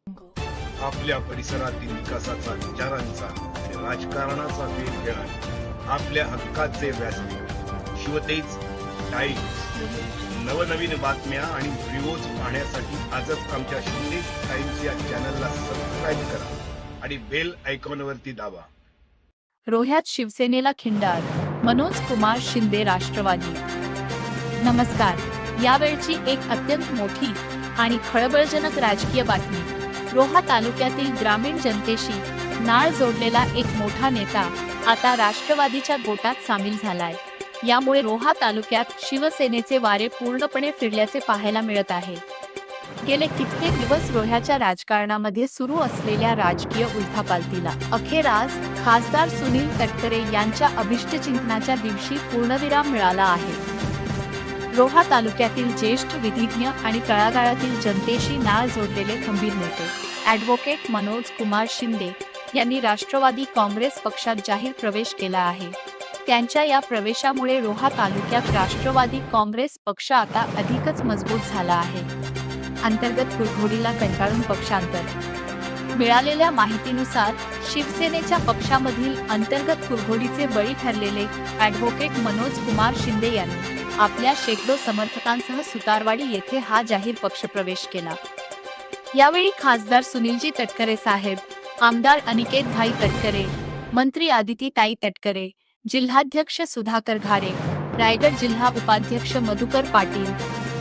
आपल्या परिसरातील विकासाचा, विचारांचा आणि राजकारणाचा वेध घेणारे आपल्या हक्काचे व्यासपीठ शिवतेज टाइम्स. नवनवीन बातम्या आणि व्हिडिओज पाहण्यासाठी आजच आमच्या शिवतेज टाइम्स या चॅनलला सबस्क्राईब करा आणि बेल आयकॉनवरती दाबा. रोह्यात शिवसेनेला खिंडार, मनोज कुमार शिंदे राष्ट्रवादी. नमस्कार. यावेळची एक अत्यंत मोठी आणि खळबळजनक राजकीय बातमी. रोहा तालुक्यातील ग्रामीण जनतेशी नाळ जोडलेला एक मोठा नेता आता राष्ट्रवादीच्या गोटात सामील झालाय. यामुळे रोहा तालुक्यात शिवसेनेचे वारे पूर्णपणे फिरल्याचे पाहायला मिळत आहे. गेले कित्येक दिवस रोह्याच्या राजकारणामध्ये सुरू असलेल्या राजकीय उलथापालथीला अखेर आज खासदार सुनील तटकरे यांच्या अभिष्टचिंतनाच्या दिवशी पूर्णविराम मिळाला आहे. रोहा तालुक्यातील ज्येष्ठ विधिज्ञ आणि तळागाळातील जनतेशी नाळ जोडलेले खंबीर नेते ॲडव्होकेट मनोज कुमार शिंदे यांनी राष्ट्रवादी काँग्रेस पक्षात जाहीर प्रवेश केला आहे. त्यांच्या या प्रवेशामुळे रोहा तालुक्यात राष्ट्रवादी काँग्रेस पक्ष आता अधिकच मजबूत झाला आहे. अंतर्गत कुरघोडीला कंटाळून पक्षांतर. मिळालेल्या माहितीनुसार शिवसेनेच्या पक्षामधील अंतर्गत कुरघोडीचे बळी ठरलेले ॲडव्होकेट मनोज कुमार शिंदे यांनी आपल्या शेकडो समर्थकांसह सुतारवाडी येथे हा जाहीर पक्षप्रवेश केला. यावेळी खासदार सुनीलजी तटकरे साहेब, आमदार अनिकेत भाई तटकरे, मंत्री आदितीताई तटकरे, जिल्हाध्यक्ष सुधाकर घारे, रायगड जिल्हा उपाध्यक्ष मधुकर पाटील,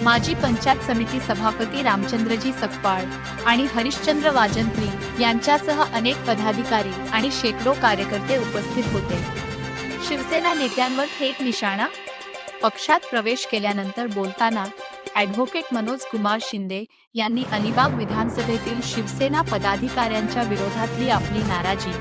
माजी पंचायत समिती सभापती रामचंद्रजी सकपाळ आणि हरिश्चंद्र वाजंत्री यांच्यासह अनेक पदाधिकारी आणि शेकडो कार्यकर्ते उपस्थित होते. शिवसेना नेत्यांवर थेट निशाणा. पक्षात प्रवेश केल्यानंतर बोलताना ॲडव्होकेट मनोज कुमार शिंदे यांनी अलिबाग विधानसभेतील शिवसेना पदाधिकाऱ्यांच्या विरोधातली आपली नाराजी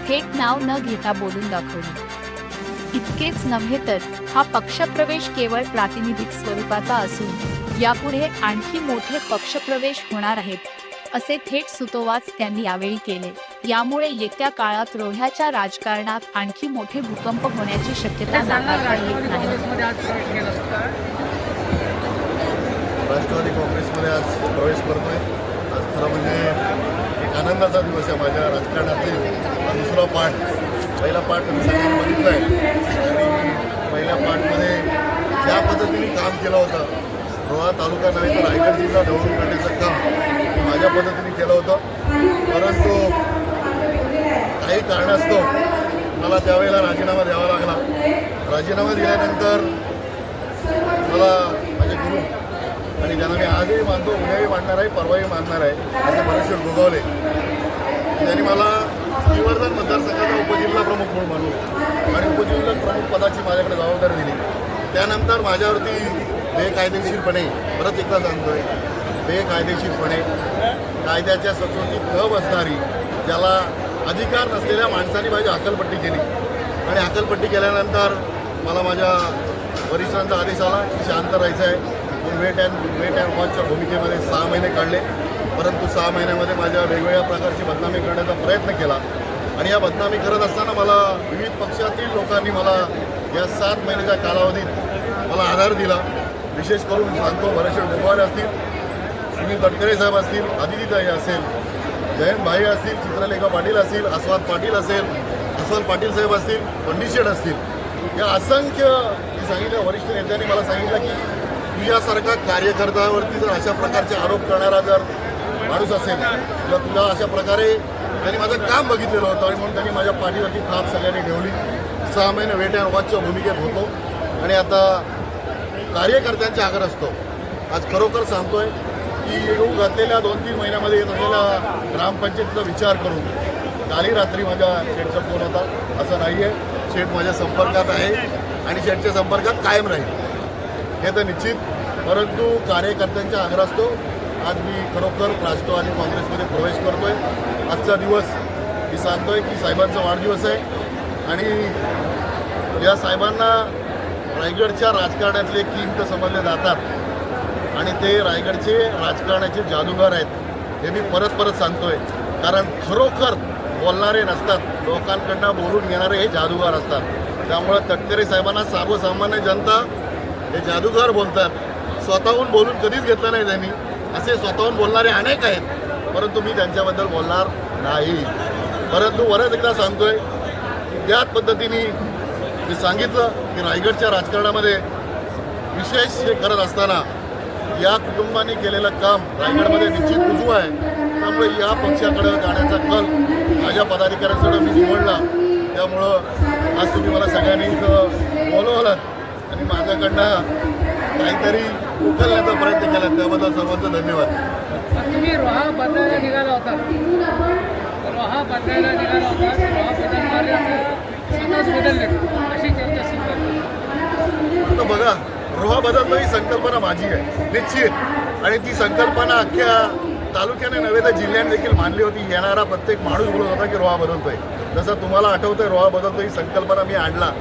थेट नाव न घेता बोलून दाखवली. इतकेच नव्हे तर हा पक्षप्रवेश केवळ प्रातिनिधिक स्वरूपाचा असून यापुढे आणखी मोठे पक्षप्रवेश होणार आहेत, असे थेट सुतोवाच त्यांनी यावेळी केले. यामुळे येत्या काळात रोह्याच्या राजकारणात आणखी मोठे भूकंप होण्याची शक्यता नाकारता येत नाही. राष्ट्रवादी काँग्रेसमध्ये आज प्रवेश करतोय. आज खरं म्हणजे एक आनंदाचा दिवस आहे माझ्या राजकारणातील. हा दुसरा पार्ट. पहिला पार्ट मी सगळ्यांनी बघितला आहे आणि पहिल्या पार्टमध्ये ज्या पद्धतीने काम केलं होतं, रोहा तालुका नव्हे तर रायगड जिल्हा ढवळून काढण्याचं काम मी माझ्या पद्धतीने केलं होतं. परंतु काही कारणास्तव मला त्यावेळेला राजीनामा द्यावा लागला. राजीनामा दिल्यानंतर मला माझे गुरु आणि ज्यांना मी आजही मानतो, उद्याही मानणार आहे, परवाही मानणार आहे, असे बरेचसे गोगावले त्यांनी मला श्रीवर्धन मतदारसंघाचा उपजिल्हा प्रमुख म्हणून मानलं आणि उपजिल्हा प्रमुख पदाची माझ्याकडे जबाबदारी दिली. त्यानंतर माझ्यावरती बेकायदेशीरपणे, परत एकदा सांगतोय, बेकायदेशीरपणे कायद्याच्या सचोटीत न बसणारी, ज्याला अधिकार नसलेल्या माणसांनी माझी हकालपट्टी केली आणि हकालपट्टी केल्यानंतर मला माझ्या वरिष्ठांचा आदेश आला की शांत राहायचं आहे. वेट अँड वॉचच्या भूमिकेमध्ये 6 महिने काढले. परंतु 6 महिन्यामध्ये माझ्या वेगवेगळ्या प्रकारची बदनामी करण्याचा प्रयत्न केला आणि या बदनामी करत असताना मला विविध पक्षातील लोकांनी मला या 7 महिन्याच्या कालावधीत मला आधार दिला. विशेष करून सांगतो, बरेचसे गोगावले असतील, सुनील तटकरे साहेब असतील, आदितीताई असेल, जयंत भाई असतील, चित्रलेखा पाटील असतील, अस्वाद पाटील असेल, अस्वाद पाटील साहेब असतील, पंडित शेठ असतील, या असंख्य सांगितल्या वरिष्ठ नेत्यांनी मला सांगितलं की तुझ्यासारखा कार्यकर्त्यावरती जर अशा प्रकारचे आरोप करणारा जर माणूस असेल किंवा तुला अशा प्रकारे त्यांनी माझं काम बघितलेलं होतं आणि म्हणून त्यांनी माझ्या पाठीवरती थाप सगळ्यांनी ठेवली. 6 महिने वेट अँड वॉचच्या भूमिकेत होतो आणि आता कार्यकर्त्यांच्या आग्रह असतो. आज खरोखर सांगतोय की येऊ घातलेल्या 2-3 महिन्यामध्ये येत असलेल्या ग्रामपंचायतीचा विचार करून काली रात्री माझ्या शेठचा फोन होता. असं नाही आहे, शेठ माझ्या संपर्कात आहे आणि शेठच्या संपर्कात कायम राहील हे तर निश्चित. परंतु कार्यकर्त्यांच्या आग्रह असतो. आज मी खरोखर राष्ट्रवादी काँग्रेसमध्ये प्रवेश करतोय. आजचा दिवस मी सांगतोय की साहेबांचा वाढदिवस आहे आणि या साहेबांना रायगडच्या राजकारणातले किंग तर समजले जातात आणि ते रायगडचे राजकारणाचे जादूगार आहेत, हे मी परत परत सांगतोय. कारण खरोखर बोलणारे नसतात, लोकांकडनं बोलून घेणारे हे जादूगार असतात. त्यामुळं तटकरे साहेबांना सर्वसामान्य जनता हे जादूगार बोलतात. स्वतःहून बोलून कधीच घेतलं नाही त्यांनी. असे स्वतःहून बोलणारे अनेक आहेत परंतु मी त्यांच्याबद्दल बोलणार नाही. परंतु परत एकदा सांगतोय की त्याच पद्धतीने मी सांगितलं की रायगडच्या राजकारणामध्ये विशेष हे करत असताना या कुटुंबाने केलेलं काम रायगडमध्ये निश्चित रुजू आहे. त्यामुळे या पक्षाकडे जाण्याचा कल माझ्या पदाधिकाऱ्यांकडे मी निवडला. त्यामुळं आज तुम्ही मला सगळ्यांनी इथं बोलवलं आणि माझ्याकडनं काहीतरी उकलण्याचा प्रयत्न केला, त्याबद्दल सर्वांचं धन्यवाद. तुम्ही रोहा बदलायला निघाला होता, रोहा बदलायला निघाला होता, रोहा बदलणारे आता स्वतःच बदलले अशी चर्चा सुरू आहे. आता बघा, रोहा बदलतो ही संकल्पना माझी आहे निश्चित, आणि ती संकल्पना अख्ख्या तालुक्याने नव्हे तर जिल्ह्याने देखील मानली होती. येणारा प्रत्येक माणूस बोलत होता की रोहा बदलतोय. जसं तुम्हाला आठवतंय रोहा बदलतोय ही संकल्पना मी आणला,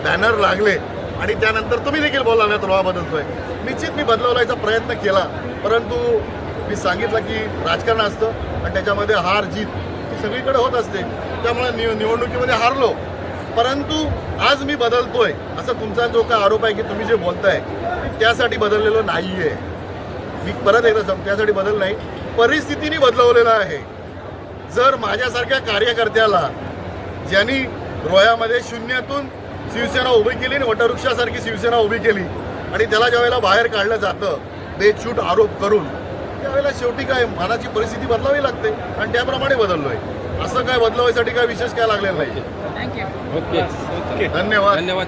बॅनर लागले आणि त्यानंतर तुम्ही देखील बोलला नाही रोहा बदलतोय. निश्चित मी बदलवण्याचा प्रयत्न केला, परंतु मी सांगितलं की राजकारण असतं आणि त्याच्यामध्ये हार जीत ही सगळीकडे होत असते. त्यामुळे निवडणुकीमध्ये हारलो, परंतु आज मी बदलतोय असं तुमचा जो काय आरोप आहे की तुम्ही जे बोलताय त्यासाठी बदललेलो नाही आहे. मी परत एकदा सांगतो, त्यासाठी बदल नाही, परिस्थितीने बदलवलेला आहे. जर माझ्यासारख्या कार्यकर्त्याला ज्यांनी रोह्यामध्ये शून्यातून शिवसेना उभी केली आणि वटवृक्षासारखी शिवसेना उभी केली आणि त्याला ज्यावेळेला बाहेर काढलं जातं बेछूट आरोप करून, त्यावेळेला शेवटी काय मनाची परिस्थिती बदलावी लागते आणि त्याप्रमाणे बदललोय. असं काय बदलवायसाठी काय विशेष काय लागलेलं नाही. थँक्यू. ओके धन्यवाद. धन्यवाद.